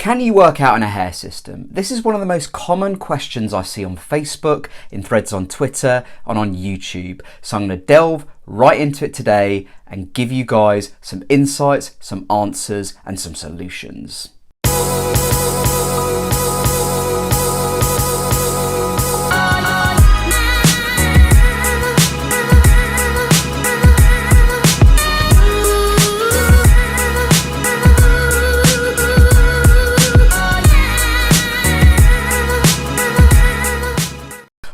Can you work out in a hair system? This is one of the most common questions I see on Facebook, in threads on Twitter, and on YouTube. So I'm going to delve right into it today and give you guys some insights, some answers, and some solutions.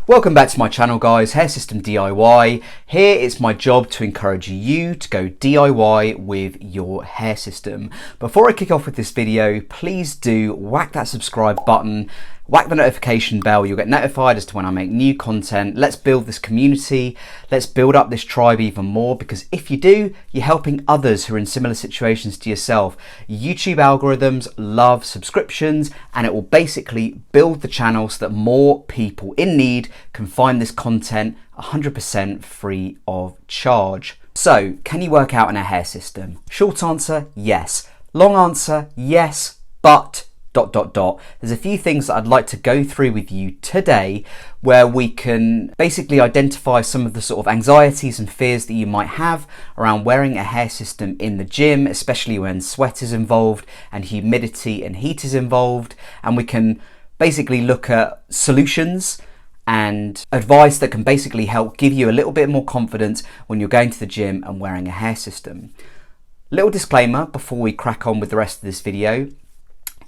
Welcome back to my channel, guys. Hair System DIY. Here it's my job to encourage you to go DIY with your hair system. Before I kick off with this video, please do whack that subscribe button, whack the notification bell. You'll get notified as to when I make new content. Let's build this community. Let's build up this tribe even more, because if you do, you're helping others who are in similar situations to yourself. YouTube algorithms love subscriptions, and it will basically build the channel so that more people in need can find this content 100% free of charge. So, can you work out in a hair system? Short answer, yes. Long answer, yes, but ... There's a few things that I'd like to go through with you today where we can basically identify some of the sort of anxieties and fears that you might have around wearing a hair system in the gym, especially when sweat is involved and humidity and heat is involved. And we can basically look at solutions and advice that can basically help give you a little bit more confidence when you're going to the gym and wearing a hair system. Little disclaimer before we crack on with the rest of this video.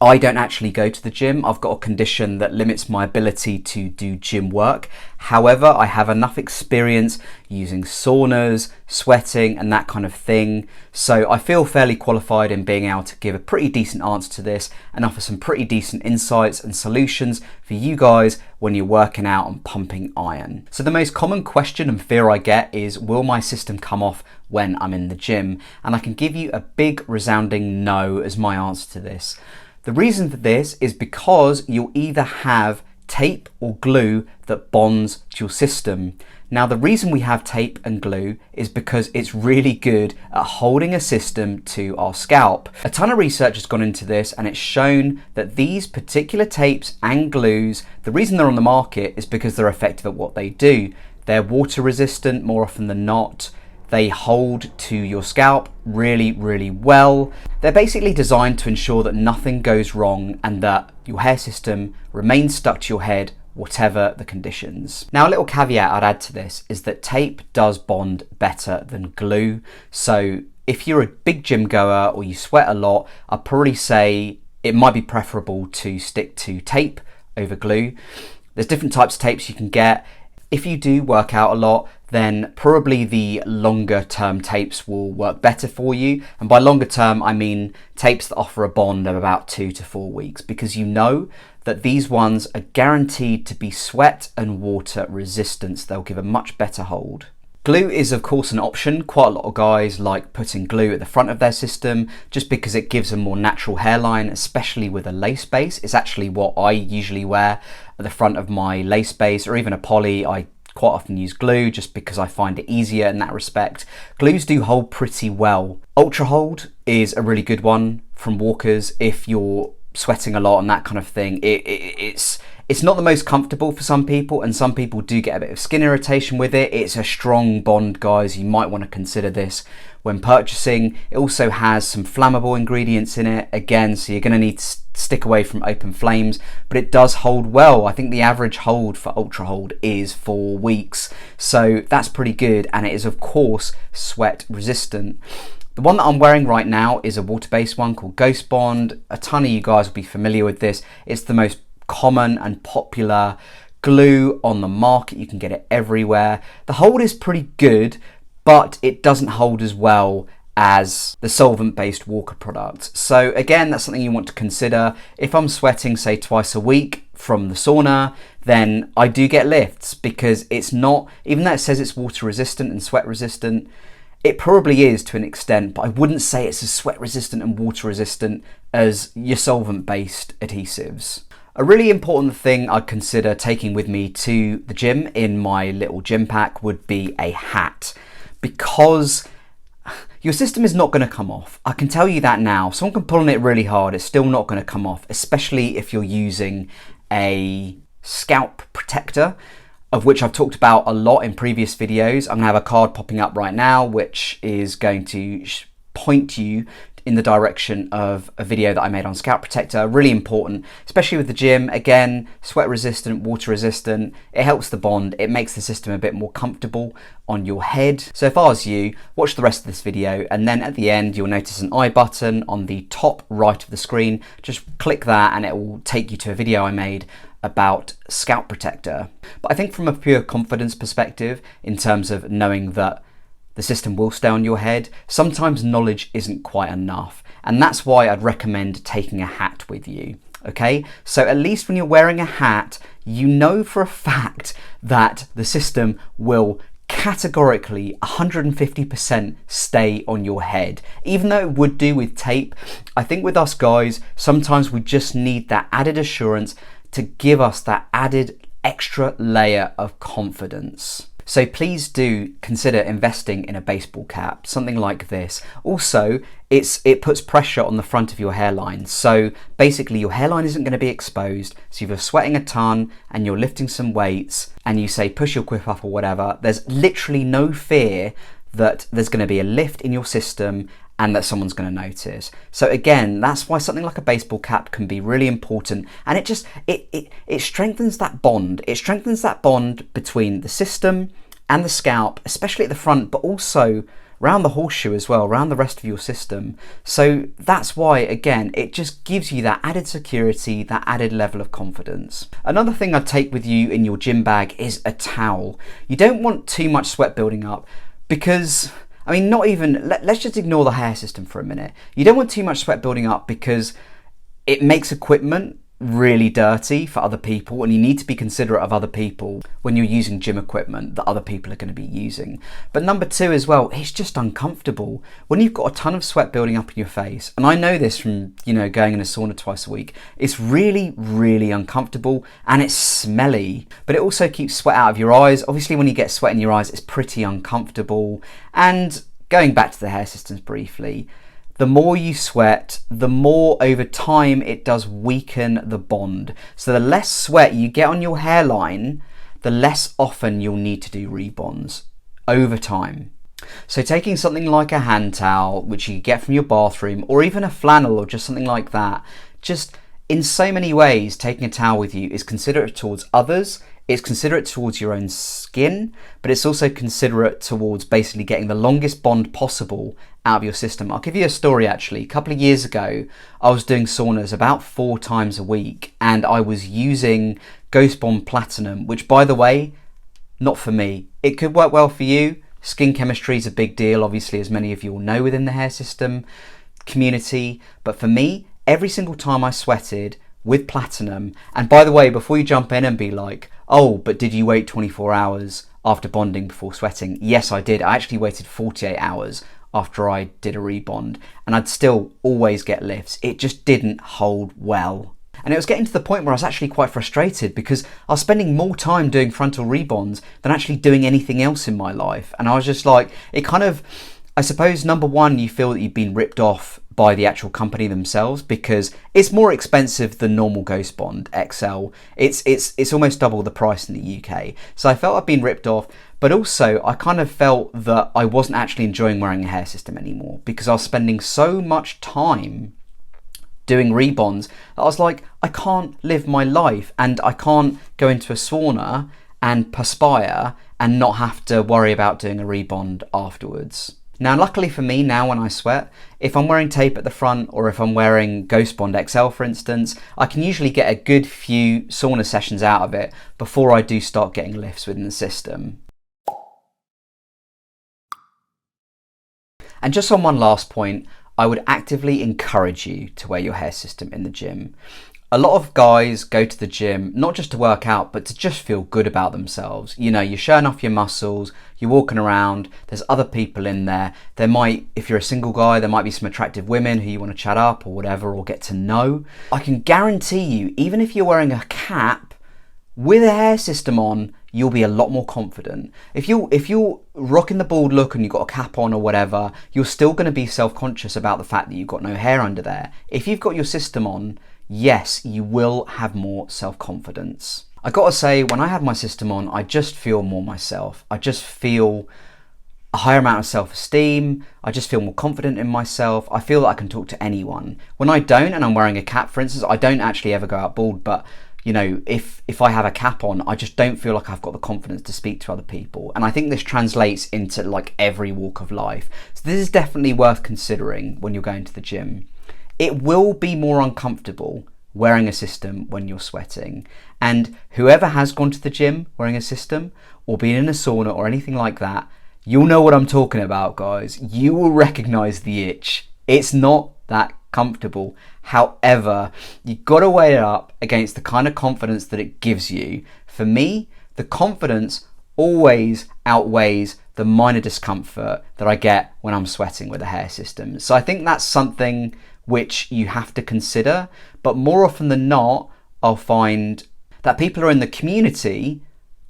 I don't actually go to the gym. I've got a condition that limits my ability to do gym work. However, I have enough experience using saunas, sweating, and that kind of thing. So I feel fairly qualified in being able to give a pretty decent answer to this and offer some pretty decent insights and solutions for you guys when you're working out and pumping iron. So the most common question and fear I get is, will my system come off when I'm in the gym? And I can give you a big resounding no as my answer to this. The reason for this is because you'll either have tape or glue that bonds to your system. Now, the reason we have tape and glue is because it's really good at holding a system to our scalp. A ton of research has gone into this, and it's shown that these particular tapes and glues, the reason they're on the market is because they're effective at what they do. They're water resistant more often than not. They hold to your scalp really, really well. They're basically designed to ensure that nothing goes wrong and that your hair system remains stuck to your head, whatever the conditions. Now, a little caveat I'd add to this is that tape does bond better than glue. So if you're a big gym goer or you sweat a lot, I'd probably say it might be preferable to stick to tape over glue. There's different types of tapes you can get. If you do work out a lot, then probably the longer term tapes will work better for you. And by longer term, I mean tapes that offer a bond of about 2 to 4 weeks, because you know that these ones are guaranteed to be sweat and water resistant. They'll give a much better hold. Glue is of course an option. Quite a lot of guys like putting glue at the front of their system just because it gives a more natural hairline, especially with a lace base. It's actually what I usually wear at the front of my lace base, or even a poly. I quite often use glue just because I find it easier in that respect. Glues do hold pretty well. Ultra Hold is a really good one from Walkers if you're sweating a lot and that kind of thing. It's not the most comfortable for some people, and some people do get a bit of skin irritation with it. It's a strong bond, guys. You might want to consider this when purchasing. It also has some flammable ingredients in it, again, so you're going to need to stick away from open flames, but it does hold well. I think the average hold for Ultra Hold is 4 weeks, so that's pretty good, and it is of course sweat resistant. The one that I'm wearing right now is a water-based one called Ghost Bond. A ton of you guys will be familiar with this. It's the most common and popular glue on the market. You can get it everywhere. The hold is pretty good, but it doesn't hold as well as the solvent-based Walker products. So again, that's something you want to consider. If I'm sweating, say, twice a week from the sauna, then I do get lifts, because it's not, even though it says it's water resistant and sweat resistant, it probably is to an extent, but I wouldn't say it's as sweat resistant and water resistant as your solvent-based adhesives. A really important thing I'd consider taking with me to the gym in my little gym pack would be a hat, because your system is not going to come off. I can tell you that now. Someone can pull on it really hard, it's still not going to come off, especially if you're using a scalp protector, of which I've talked about a lot in previous videos. I'm going to have a card popping up right now which is going to point you in the direction of a video that I made on scalp protector. Really important, especially with the gym. Again, sweat resistant, water resistant. It helps the bond. It makes the system a bit more comfortable on your head. So if I was you, watch the rest of this video, and then at the end you'll notice an I button on the top right of the screen. Just click that and it will take you to a video I made about scalp protector. But I think from a pure confidence perspective, in terms of knowing that the system will stay on your head, sometimes knowledge isn't quite enough. And that's why I'd recommend taking a hat with you. Okay, so at least when you're wearing a hat, you know for a fact that the system will categorically 150% stay on your head. Even though it would do with tape, I think with us guys, sometimes we just need that added assurance to give us that added extra layer of confidence. So please do consider investing in a baseball cap, something like this. Also, it puts pressure on the front of your hairline. So basically your hairline isn't going to be exposed. So if you're sweating a ton and you're lifting some weights and you say push your quip up or whatever, there's literally no fear that there's going to be a lift in your system and that someone's going to notice. So again, that's why something like a baseball cap can be really important, and it just it strengthens that bond. It strengthens that bond between the system and the scalp, especially at the front, but also around the horseshoe as well, around the rest of your system. So that's why, again, it just gives you that added security, that added level of confidence. Another thing I'd take with you in your gym bag is a towel. You don't want too much sweat building up, because I mean, not even, let's just ignore the hair system for a minute. You don't want too much sweat building up because it makes equipment really dirty for other people, and you need to be considerate of other people when you're using gym equipment that other people are going to be using. But number two as well, it's just uncomfortable when you've got a ton of sweat building up in your face. And I know this from, you know, going in a sauna twice a week. It's really, really uncomfortable and it's smelly, but it also keeps sweat out of your eyes. Obviously, when you get sweat in your eyes, it's pretty uncomfortable. And going back to the hair systems briefly, the more you sweat, the more over time it does weaken the bond. So the less sweat you get on your hairline, the less often you'll need to do rebonds over time. So taking something like a hand towel, which you get from your bathroom, or even a flannel or just something like that, just in so many ways, taking a towel with you is considerate towards others. It's considerate towards your own skin, but it's also considerate towards basically getting the longest bond possible out of your system. I'll give you a story actually. A couple of years ago, I was doing saunas about 4 times a week, and I was using Ghost Bond Platinum, which, by the way, not for me. It could work well for you. Skin chemistry is a big deal, obviously, as many of you will know within the hair system community. But for me, every single time I sweated with Platinum, and by the way, before you jump in and be like, oh, but did you wait 24 hours after bonding before sweating? Yes, I did. I actually waited 48 hours after I did a rebond, and I'd still always get lifts. It just didn't hold well. And it was getting to the point where I was actually quite frustrated because I was spending more time doing frontal rebonds than actually doing anything else in my life. And I was just like, it kind of, I suppose, number one, you feel that you've been ripped off by the actual company themselves because it's more expensive than normal Ghost Bond XL. It's almost double the price in the UK. So I felt I'd been ripped off, but also I kind of felt that I wasn't actually enjoying wearing a hair system anymore because I was spending so much time doing rebonds that I was like, I can't live my life and I can't go into a sauna and perspire and not have to worry about doing a rebond afterwards. Now, luckily for me, now when I sweat, if I'm wearing tape at the front or if I'm wearing Ghost Bond XL, for instance, I can usually get a good few sauna sessions out of it before I do start getting lifts within the system. And just on one last point, I would actively encourage you to wear your hair system in the gym. A lot of guys go to the gym not just to work out, but to just feel good about themselves. You know, you're showing off your muscles, you're walking around, there's other people in there. There might, if you're a single guy, there might be some attractive women who you want to chat up or whatever, or get to know. I can guarantee you, even if you're wearing a cap with a hair system on, you'll be a lot more confident. If you're rocking the bald look and you've got a cap on or whatever, you're still going to be self-conscious about the fact that you've got no hair under there. If you've got your system on, yes, you will have more self-confidence. I gotta say, when I have my system on, I just feel more myself. I just feel a higher amount of self-esteem. I just feel more confident in myself. I feel that I can talk to anyone. When I don't, and I'm wearing a cap, for instance, I don't actually ever go out bald, but you know, if I have a cap on, I just don't feel like I've got the confidence to speak to other people. And I think this translates into like every walk of life. So this is definitely worth considering when you're going to the gym. It will be more uncomfortable wearing a system when you're sweating. And whoever has gone to the gym wearing a system or been in a sauna or anything like that, you'll know what I'm talking about, guys. You will recognize the itch. It's not that comfortable. However, you've got to weigh it up against the kind of confidence that it gives you. For me, the confidence always outweighs the minor discomfort that I get when I'm sweating with a hair system. So I think that's something which you have to consider. But more often than not, I'll find that people are in the community,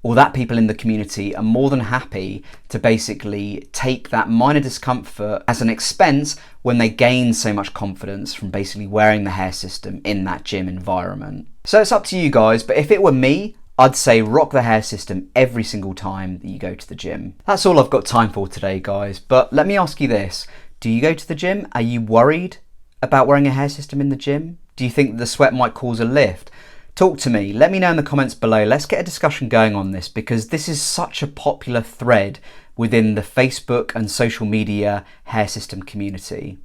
or that people in the community are more than happy to basically take that minor discomfort as an expense when they gain so much confidence from basically wearing the hair system in that gym environment. So it's up to you guys, but if it were me, I'd say rock the hair system every single time that you go to the gym. That's all I've got time for today, guys, but let me ask you this. Do you go to the gym? Are you worried about wearing a hair system in the gym? Do you think the sweat might cause a lift? Talk to me, let me know in the comments below. Let's get a discussion going on this, because this is such a popular thread within the Facebook and social media hair system community.